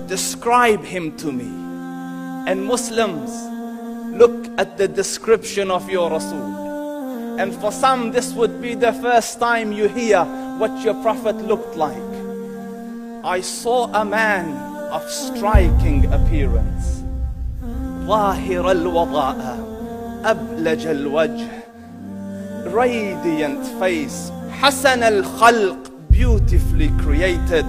describe him to me. And Muslims, look at the description of your Rasul. And for some, this would be the first time you hear what your Prophet looked like. I saw a man of striking appearance. ظاهر الوضاء أبلج الوجه, radiant face, حسن الخلق, beautifully created.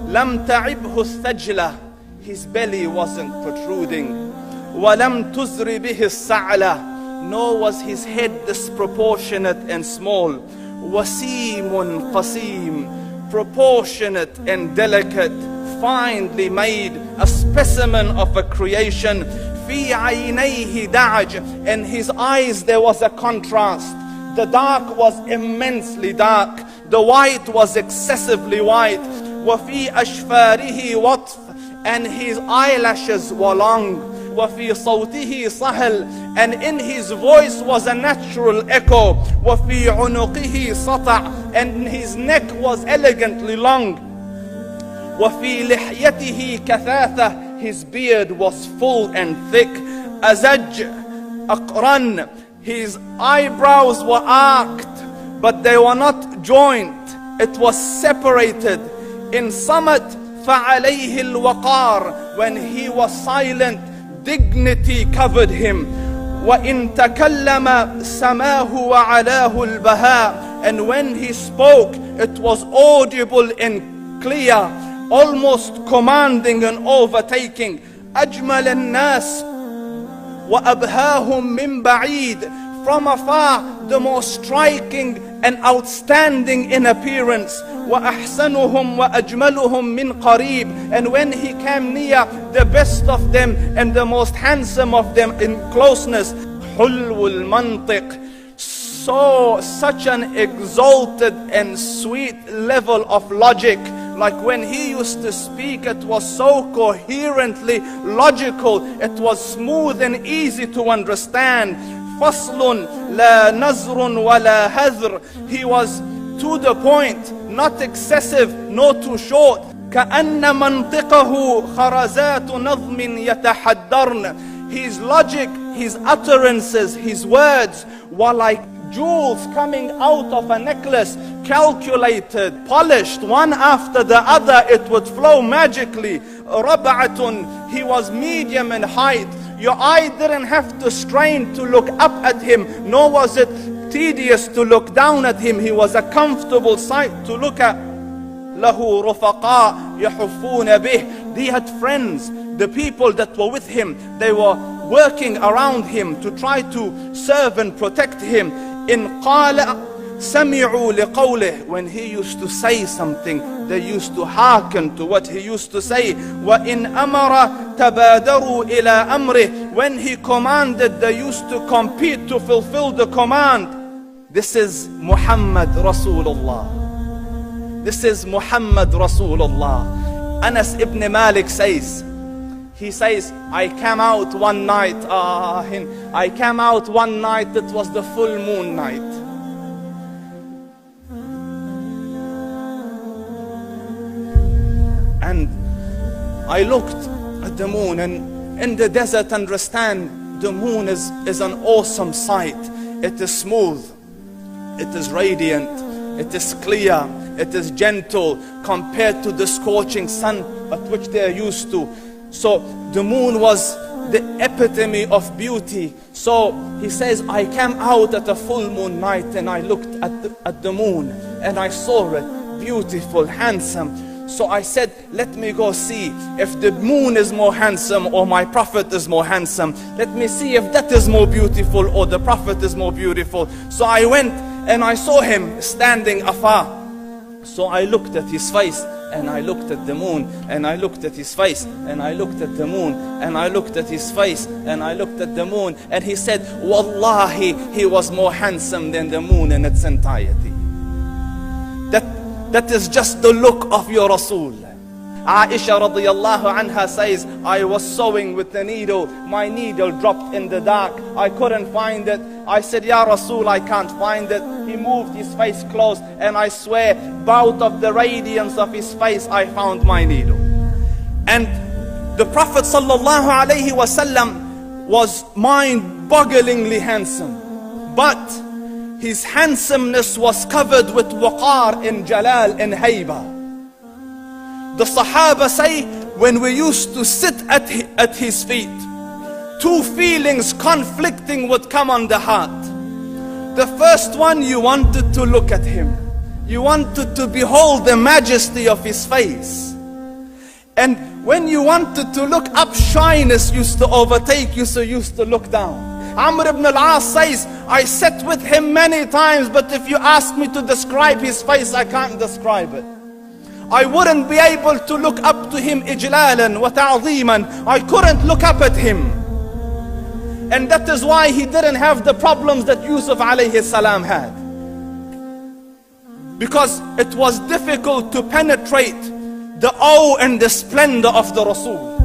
لم تعبه الثجلة, his belly wasn't protruding. ولم تزر به السعلة, nor was his head disproportionate and small. وسيم قسيم, proportionate and delicate, finely made, a specimen of a creation. في عينيه دعج, in his eyes there was a contrast. The dark was immensely dark, the white was excessively white. وفي أشفاره وطف, and his eyelashes were long. وفي صوته صهل, and in his voice was a natural echo. وفي عنقه سطع, and his neck was elegantly long. وفي لحيته كثاثة, his beard was full and thick. أزج أقرن, his eyebrows were arched, but they were not joint, it was separated. In summit فعليه الوقار, when he was silent, dignity covered him. وإن تكلم سماه وعلاه البهاء, and when he spoke it was audible and clear, almost commanding and overtaking. أجمل الناس وأبهاهم من بعيد, from afar the most striking and outstanding in appearance. وأحسنهم وأجملهم من قريب, and when he came near, the best of them and the most handsome of them in closeness. حلو المنطق, such an exalted and sweet level of logic. Like when he used to speak, it was so coherently logical, it was smooth and easy to understand. فصل لا نزر ولا هذر, he was to the point, not excessive nor too short. كأن منطقه خرزات نظم يتحدرن, his logic, his utterances, his words were like jewels coming out of a necklace, calculated, polished, one after the other, it would flow magically. ربعة, he was medium in height. Your eye didn't have to strain to look up at him, nor was it tedious to look down at him. He was a comfortable sight to look at. له رفقاء يحفون به, he had friends, the people that were with him, they were working around him to try to serve and protect him. إن قال سمعوا لقوله, when he used to say something, they used to hearken to what he used to say. وإن أمر تبادروا إلى أمره, when he commanded, they used to compete to fulfill the command. This is Muhammad Rasulullah. This is Muhammad Rasulullah. Anas ibn Malik says, he says, I came out one night, it was the full moon night. And I looked at the moon, and in the desert, understand, the moon is an awesome sight. It is smooth, it is radiant, it is clear, it is gentle compared to the scorching sun at which they are used to. So the moon was the epitome of beauty. So he says, I came out at a full moon night and I looked at the moon and I saw it beautiful, handsome. So I said, let me go see if the moon is more handsome or my Prophet is more handsome. Let me see if that is more beautiful or the Prophet is more beautiful. So I went and I saw him standing afar. So I looked at his face and I looked at the moon, and I looked at his face, and I looked at the moon, and I looked at his face, and I looked at the moon, and he said, Wallahi, he was more handsome than the moon in its entirety. That is just the look of your Rasul. Aisha radiyallahu anha says, I was sewing with the needle, my needle dropped in the dark, I couldn't find it. I said, Ya Rasul, I can't find it. He moved his face close, and I swear, out of the radiance of his face, I found my needle. And the Prophet sallallahu alaihi wasallam was mind-bogglingly handsome, but his handsomeness was covered with waqar and jalal and hayba. The Sahaba say, when we used to sit at his feet, two feelings conflicting would come on the heart. The first one, you wanted to look at him. You wanted to behold the majesty of his face. And when you wanted to look up, shyness used to overtake you, so you used to look down. Amr ibn al-As says, I sat with him many times, but if you ask me to describe his face, I can't describe it. I wouldn't be able to look up to him ijlalan wa ta'zeeman. I couldn't look up at him. And that is why he didn't have the problems that Yusuf alayhi salam had. Because it was difficult to penetrate the awe and the splendor of the Rasul.